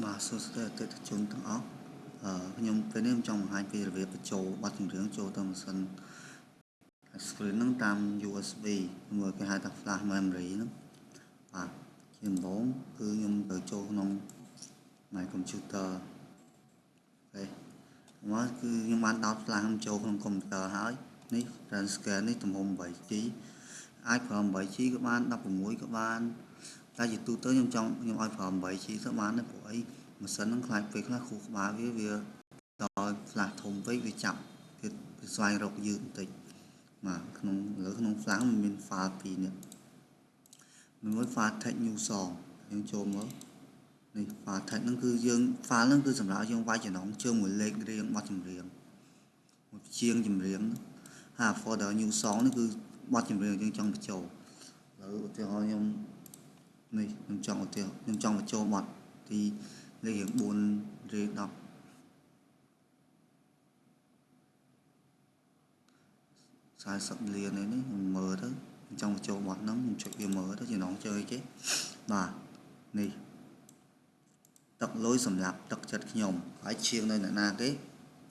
Mà số tự chúngទាំងអស់ខ្ញុំពេលនេះខ្ញុំចង់បង្ហាញពីរបៀបបញ្ចូលបទចម្រៀងចូលទៅម៉ាស៊ីន screen ហ្នឹងតាម USB មួយគេហៅថា flash memory ហ្នឹងបាទជាដំបូងគឺខ្ញុំត្រូវចូលក្នុង my computer អូខេមកគឺខ្ញុំបានដោត flash ហ្នឹងចូលក្នុង computer ហើយនេះ run scan នេះទំហំ 8GB អាចប្រើ 8GB ក៏បាន 16 ក៏បានតែជាទូទៅខ្ញុំឲ្យប្រើ 8GB ទៅបានទេព្រោះអីម៉ាស៊ីនហ្នឹងខ្លាចពេលខ្លះខួរក្បាលវាដល់ flash ធំពេកវាចាប់វាស្វែងរកយឺតបន្តិចបាទក្នុង flash มันមាន file ពីរនេះមួយ file text new song យើងចូលមើលនេះ file text ហ្នឹងគឺយើង file ហ្នឹងគឺសម្រាប់យើងវាយចំណងជើងមួយលេខរៀងបទចម្រៀងមួយជាងចម្រៀងហើយ folder new song នេះគឺបទចម្រៀងយើងចង់បញ្ចូលឥឡូវឧទាហរណ៍ខ្ញុំនេះខ្ញុំចង់បញ្ចូលបទទីលេខរៀង4ឬ10 40 លាននេះខ្ញុំមើលទៅខ្ញុំចង់បញ្ចូលបទហ្នឹងខ្ញុំចុចវាមើលទៅចំណងជើងអីគេបាទនេះទឹកលុយសម្រាប់ទឹកចិត្តខ្ញុំហើយជាងនៅអ្នកណាគេ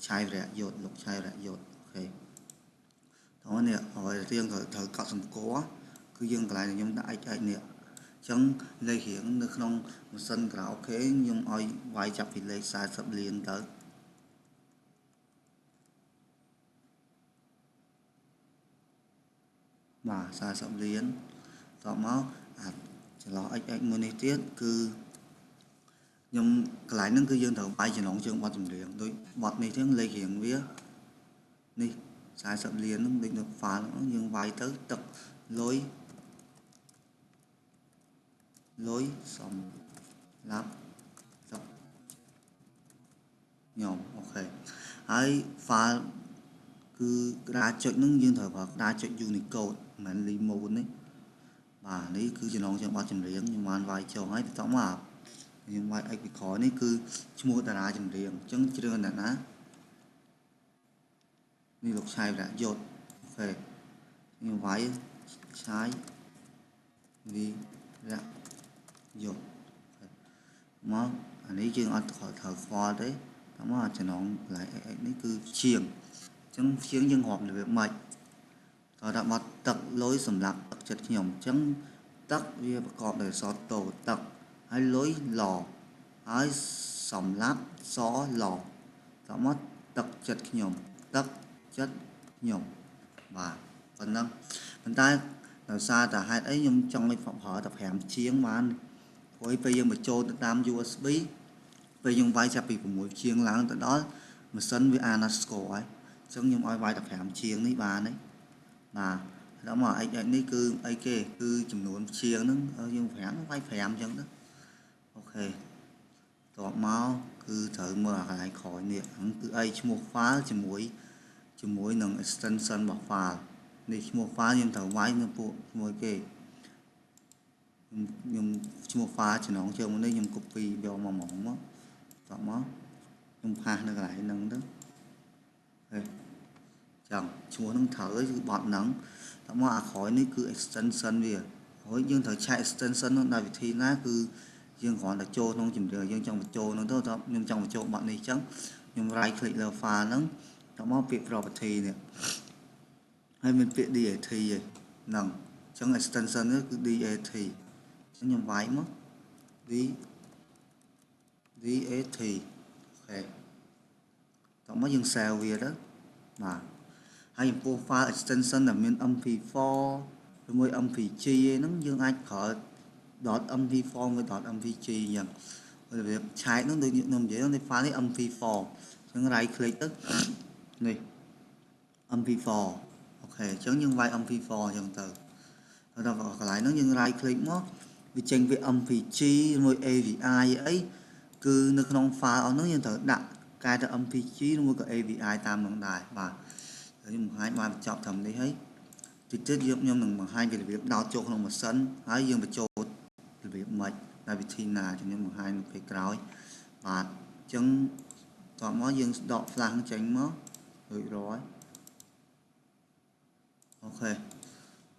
ឆាយវរៈយុទ្ធលោកឆាយវរៈយុទ្ធអូខេតោះនេះហើយរៀងត្រូវកត់សម្គាល់គឺយើងកន្លែងខ្ញុំដាក់xនេះអញ្ចឹងលេខរៀងនៅក្នុងម៉ាស៊ីនក្រៅអូខេខ្ញុំឲ្យវាយចាប់ពីលេខ40 លានទៅបាទ40 លានតមកអាចចន្លោះ x មួយនេះទៀតគឺខ្ញុំកន្លែងហ្នឹងគឺយើងត្រូវវាយចំណងជើងបទចម្រៀងដូចបទនេះទាំងលេខរៀងវានេះ40 លានហ្នឹងដូចនៅ file ហ្នឹងយើងវាយទៅទឹកលុយសម្រាប់ទឹកខ្ញុំអូខេហើយ file គឺក្តារចុចហ្នឹងយើងត្រូវប្រើក្តារចុច Unicode មិនមែន Limon ទេបាទនេះគឺចំណងជើងបទចម្រៀងខ្ញុំបានវាយចូលហើយបន្តមកខ្ញុំវាយ x ពីក្រោយនេះគឺឈ្មោះតារាចម្រៀងអញ្ចឹងជ្រើសអ្នកណានេះលោកឆាយវរៈយុទ្ធអូខេខ្ញុំវាយឆាយវីរៈយុទ្ធមកអានេះយើងអត់ត្រូវខ្វល់ទេតែមកចំណងកន្លែង x នេះគឺជាងអញ្ចឹងជាងយើងរាប់របៀបម៉េចតើដាក់បត់ទឹកលុយសម្រាប់ទឹកចិត្តខ្ញុំអញ្ចឹងទឹកវាប្រកបដោយអក្សរតូទឹកហើយលុយឡហើយសម្រាប់សឡតមកទឹកចិត្តខ្ញុំទឹកចិត្តខ្ញុំបាទប៉ុណ្ណឹងប៉ុន្តែដោយសារតែហេតុអីខ្ញុំចង់ឲ្យប្រើតែ5ជាងបានព្រោះពេលយើងបញ្ចូលទៅតាម USB ពេលយើងវាយចាប់ពី6ជាងឡើងទៅដល់ម៉ាស៊ីនវាអានអត់ស្គាល់ហើយអញ្ចឹងខ្ញុំឲ្យវាយតែ5ជាងនេះបានទេបាទដល់មក x នេះគឺអីគេគឺចំនួនជាងហ្នឹងយើង5វាយ5អញ្ចឹងទៅអូខេតបមកគឺត្រូវមើលអាកន្លែងក្រោយនេះហ្នឹងគឺអីឈ្មោះ file ជាមួយនឹង extension របស់ file នេះឈ្មោះ file ខ្ញុំត្រូវវាយនៅពួកមួយគេខ្ញុំឈ្មោះ file ចំណងជើងនេះខ្ញុំ copy យកមកហ្មងមកតបមកខ្ញុំផាសនៅកន្លែងហ្នឹងទៅហេចឹងឈ្មោះហ្នឹងត្រូវគឺបត់ហ្នឹងតមកអាក្រោយនេះគឺ extension វាហើយយើងត្រូវឆែក extension ហ្នឹងដោយវិធីណាគឺយើងគ្រាន់តែចូលក្នុងចម្រៀងយើងចង់បញ្ចូលហ្នឹងទៅខ្ញុំចង់បញ្ចូលបទនេះអញ្ចឹងខ្ញុំ right click លើ file ហ្នឹងតមកពាក្យ property នេះហើយមានពាក្យ DAT ហ្នឹងអញ្ចឹង extension នេះគឺ DAT អញ្ចឹងខ្ញុំវាយមក DAT អូខេតមកយើង save វាទៅបាទហើយចំពោះ file extension ដែលមាន MP4 ឬមួយ MPG ហ្នឹងយើងអាចប្រើ .mp4 មួយ .mpg អញ្ចឹងរបៀបឆែកហ្នឹងដូចខ្ញុំនិយាយនេះ file នេះ mp4 អញ្ចឹង right click ទៅនេះ mp4 អូខេអញ្ចឹងយើងវាយ mp4 អញ្ចឹងទៅដល់កន្លែងហ្នឹងយើង right click មកវាចេញវា mpg មួយ avi អីគឺនៅក្នុង file អស់ហ្នឹងយើងត្រូវដាក់កែទៅ mpg ឬមួយក៏ avi តាមហ្នឹងដែរបាទខ្ញុំបង្ហាញបានបញ្ចប់ត្រឹមនេះហើយតិចទៀតខ្ញុំនឹងបង្ហាញពីរបៀបដោតចូលក្នុងម៉ាស៊ីនហើយយើងបញ្ចូលរបៀបម៉េចដោយវិធីណាខ្ញុំបង្ហាញនៅពេលក្រោយបាទអញ្ចឹងតោះមកយើងដក flash ចេញមករួចរាល់អូខេ